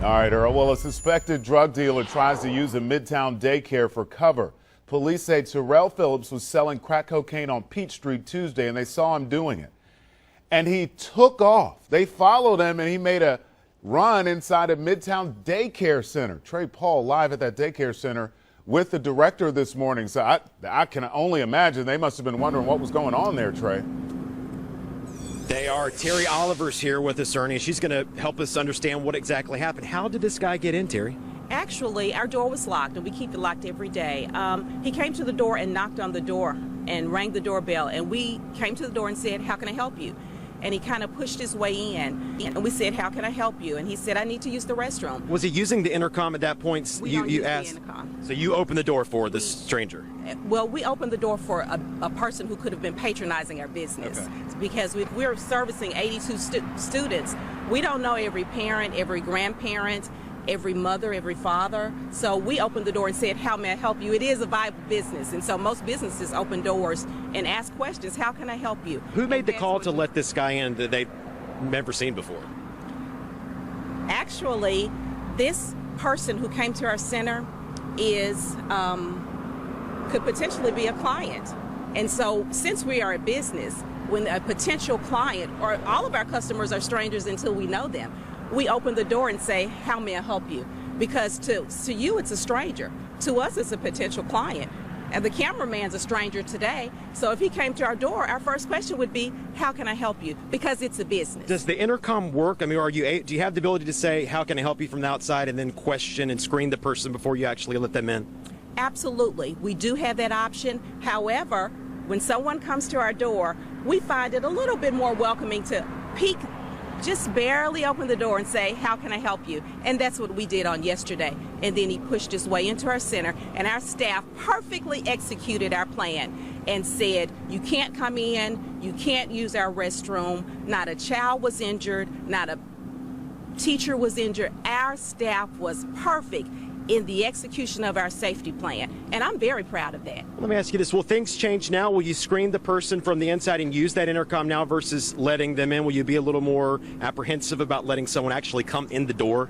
All right, Earl. Well, a suspected drug dealer tries to use a Midtown daycare for cover. Police say Terrell Phillips was selling crack cocaine on Peach Street Tuesday, and they saw him doing it. And he took off. They followed him, and he made a run inside a Midtown daycare center. Trey Paul live at that daycare center with the director this morning. So I can only imagine they must have been wondering what was going on there, Trey. They are. Terry Oliver's here with us, Ernie. She's going to help us understand what exactly happened. How did this guy get in, Terry? Actually, our door was locked, and we keep it locked every day. He came to the door and knocked on the door and rang the doorbell, and we came to the door and said, "How can I help you?" And he kind of pushed his way in, and we said, "How can I help you?" And he said, "I need to use the restroom." Was he using the intercom at that point? You asked. The intercom. So you opened the door for this stranger? Well, we opened the door for a person who could have been patronizing our business. Okay. Because we're servicing 82 students. We don't know every parent, every grandparent, every mother, every father. So we opened the door and said, "How may I help you?" It is a viable business, and so most businesses open doors and ask questions. How can I help you? Who made the call to let this guy in that they've never seen before? Actually, this person who came to our center could potentially be a client. And so since we are a business, when a potential client, or all of our customers are strangers until we know them, we open the door and say, "How may I help you?" Because to you, it's a stranger. To us, it's a potential client. And the cameraman's a stranger today. So if he came to our door, our first question would be, "How can I help you?" Because it's a business. Does the intercom work? I mean, do you have the ability to say, "How can I help you?" from the outside, and then question and screen the person before you actually let them in? Absolutely. We do have that option. However, when someone comes to our door, we find it a little bit more welcoming to peek, just barely open the door and say, "How can I help you?" And that's what we did on yesterday. And then he pushed his way into our center, and our staff perfectly executed our plan and said, "You can't come in, you can't use our restroom." Not a child was injured, not a teacher was injured. Our staff was perfect in the execution of our safety plan, and I'm very proud of that. Let me ask you this. Will things change now? Will you screen the person from the inside and use that intercom now versus letting them in? Will you be a little more apprehensive about letting someone actually come in the door?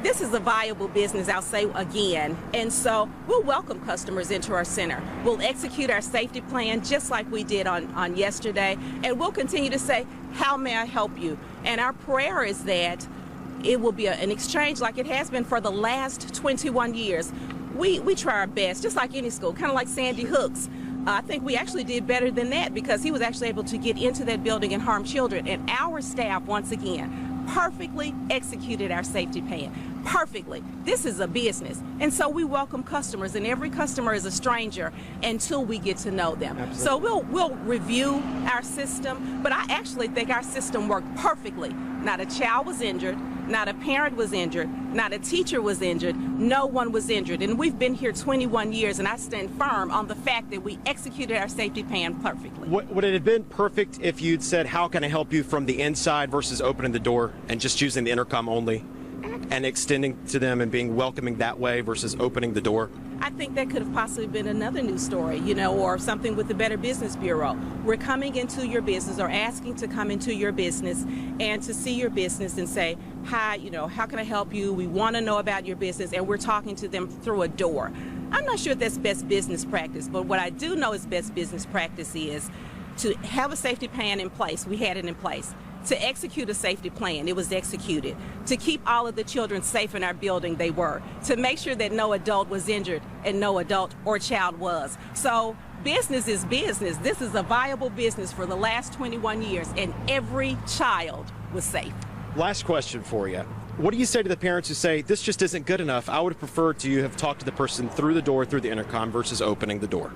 This is a viable business, I'll say again, and so we'll welcome customers into our center. We'll execute our safety plan just like we did on yesterday, and we'll continue to say, "How may I help you?" And our prayer is that it will be an exchange like it has been for the last 21 years. We try our best, just like any school, kind of like Sandy Hook's. I think we actually did better than that because he was actually able to get into that building and harm children. And our staff, once again, perfectly executed our safety plan. Perfectly. This is a business. And so we welcome customers, and every customer is a stranger until we get to know them. Absolutely. So we'll review our system, but I actually think our system worked perfectly. Not a child was injured, not a parent was injured, not a teacher was injured, no one was injured. And we've been here 21 years, and I stand firm on the fact that we executed our safety plan perfectly. Would it have been perfect if you'd said, "How can I help you?" from the inside versus opening the door and just using the intercom only and extending to them and being welcoming that way versus opening the door? I think that could have possibly been another news story, or something with the Better Business Bureau. We're coming into your business or asking to come into your business and to see your business and say, "Hi, how can I help you? We want to know about your business," and we're talking to them through a door. I'm not sure if that's best business practice, but what I do know is best business practice is to have a safety plan in place. We had it in place. To execute a safety plan, it was executed. To keep all of the children safe in our building, they were. To make sure that no adult was injured and no adult or child was. So business is business. This is a viable business for the last 21 years, and every child was safe. Last question for you. What do you say to the parents who say, "This just isn't good enough. I would have preferred to have talked to the person through the door, through the intercom versus opening the door"?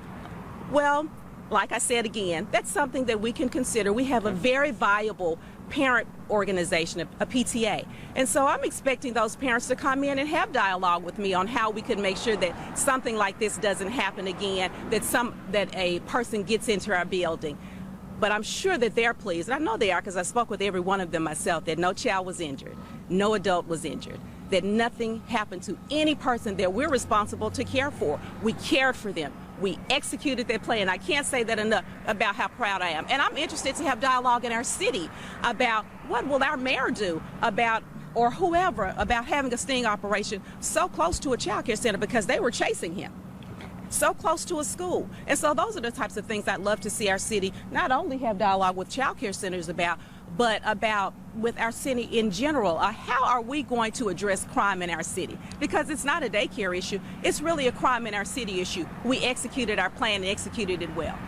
Well, like I said again, that's something that we can consider. We have a very viable parent organization, a PTA. And so I'm expecting those parents to come in and have dialogue with me on how we can make sure that something like this doesn't happen again, that a person gets into our building. But I'm sure that they're pleased, and I know they are because I spoke with every one of them myself, that no child was injured, no adult was injured, that nothing happened to any person that we're responsible to care for. We cared for them. We executed that plan. I can't say that enough about how proud I am. And I'm interested to have dialogue in our city about what will our mayor do about or whoever about having a sting operation so close to a child care center because they were chasing him so close to a school. And so those are the types of things I'd love to see our city not only have dialogue with child care centers about, but about with our city in general. How are we going to address crime in our city? Because it's not a daycare issue, it's really a crime in our city issue. We executed our plan and executed it well.